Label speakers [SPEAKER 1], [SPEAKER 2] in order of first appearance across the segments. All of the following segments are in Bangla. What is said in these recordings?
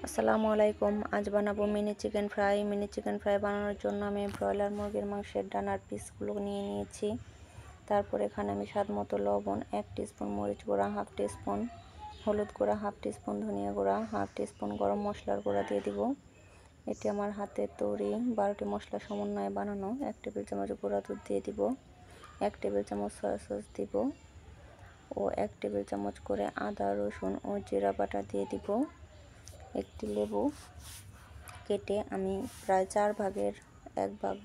[SPEAKER 1] আসসালামু আলাইকুম। আজ বানাবো mini chicken fry. Mini chicken fry বানানোর জন্য আমি ব্রয়লার মুরগির মাংসের ডানার পিসগুলো নিয়ে নিয়েছি। তারপর এখানে আমি স্বাদ মতো লবণ, 1 টিস্পুন মরিচ গুঁড়া, হাফ টিস্পুন হলুদ গুঁড়া, হাফ টিস্পুন ধনিয়া গুঁড়া, হাফ টিস্পুন গরম মশলার গুঁড়া দিয়ে দিব। এটি আমার হাতের তৈরি 12টি মশলা সমন্বয়ে বানানো। 1 টেবিল চামচ গুঁড়া দুধ দিয়ে দিব, 1 টেবিল চামচ সয়া সস দিব ও 1 টেবিল চামচ করে আদা, রসুন ও জিরা বাটা দিয়ে দিব। একটি লেবু কেটে আমি প্রায় 4 ভাগের 1 ভাগ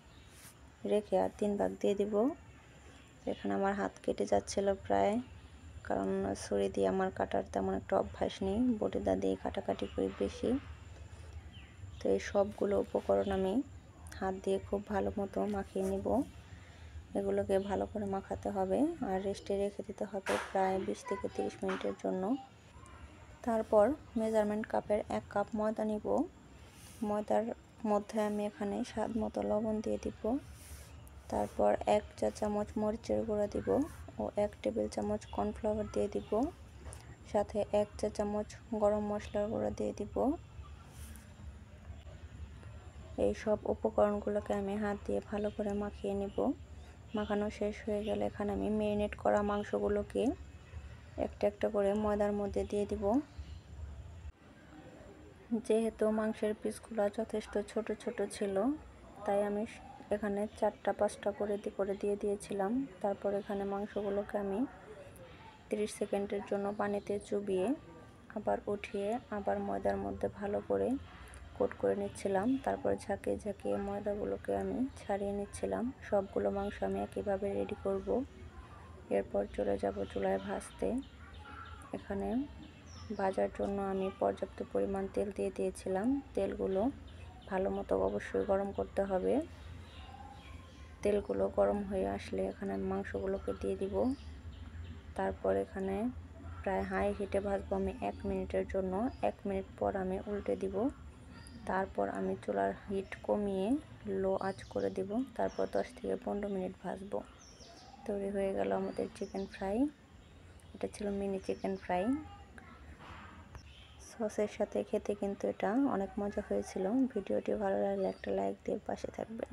[SPEAKER 1] রেখে আর 3 ভাগ দিয়ে দিব। এখানে আমার হাত কেটে যাচ্ছিল প্রায়, কারণ ছুরি দিয়ে আমার কাটার তেমন একটা অভ্যাস নেই, বটিদা দিয়ে কাটাকাটি করি বেশি। তো এই সবগুলো উপকরণ আমি হাত দিয়ে খুব ভালো মতো মাখিয়ে নিব। এগুলোকে ভালো করে মাখাতে হবে আর রেস্টে রেখে দিতে হবে প্রায় 20 থেকে 30 মিনিটের জন্য। তারপর মেজারমেন্ট কাপের 1 কাপ ময়দা নিব। ময়দার মধ্যে আমি এখানে স্বাদ মতো লবণ দিয়ে দিব। তারপর 1 চা চামচ মরিচের গুঁড়া দিব ও 1 টেবিল চামচ কর্নফ্লাওয়ার দিয়ে দিব। সাথে 1 চা চামচ গরম মশলার গুঁড়া দিয়ে দিব। এই সব উপকরণগুলোকে আমি হাত দিয়ে ভালো করে মাখিয়ে নিব। মাখানো শেষ হয়ে গেলে এখানে আমি ম্যারিনেট করা মাংসগুলোকে একটা একটা করে ময়দার মধ্যে দিয়ে দিব। যেহেতু মাংসের পিসগুলো যথেষ্ট ছোট ছোট ছিল, তাই আমি এখানে 4টা 5টা করে দিয়ে দিয়েছিলাম। তারপর এখানে মাংসগুলোকে আমি 30 সেকেন্ডের জন্য পানিতে চুবিয়ে আবার উঠিয়ে আবার ময়দার মধ্যে ভালো করে কোট করে নিচ্ছিলাম। তারপর ঝাঁকিয়ে ঝাঁকিয়ে ময়দাগুলোকে আমি ছাড়িয়ে নিচ্ছিলাম। সবগুলো মাংস আমি একইভাবে রেডি করব। এরপর চলে যাব চুলায় ভাজতে। এখানে ভাজার জন্য আমি পর্যাপ্ত পরিমাণ তেল দিয়ে দিয়েছিলাম। তেলগুলো ভালো মতো অবশ্যই গরম করতে হবে। তেলগুলো গরম হয়ে আসলে এখানে মাংসগুলোকে দিয়ে দিব। তারপর এখানে প্রায় হাই হিটে ভাজবো আমি 1 মিনিটের জন্য। 1 মিনিট পর আমি উল্টে দিব। তারপর আমি চুলার হিট কমিয়ে লো আঁচ করে দিব। তারপর 10 থেকে 15 মিনিট ভাজবো। তৈরি হয়ে গেল আমাদের চিকেন ফ্রাই। এটা ছিল মিনি চিকেন ফ্রাই। সসের সাথে খেতে কিন্তু এটা অনেক মজা হয়েছিল। ভিডিওটি ভালো লাগলে একটা লাইক দিয়ে পাশে থাকবেন।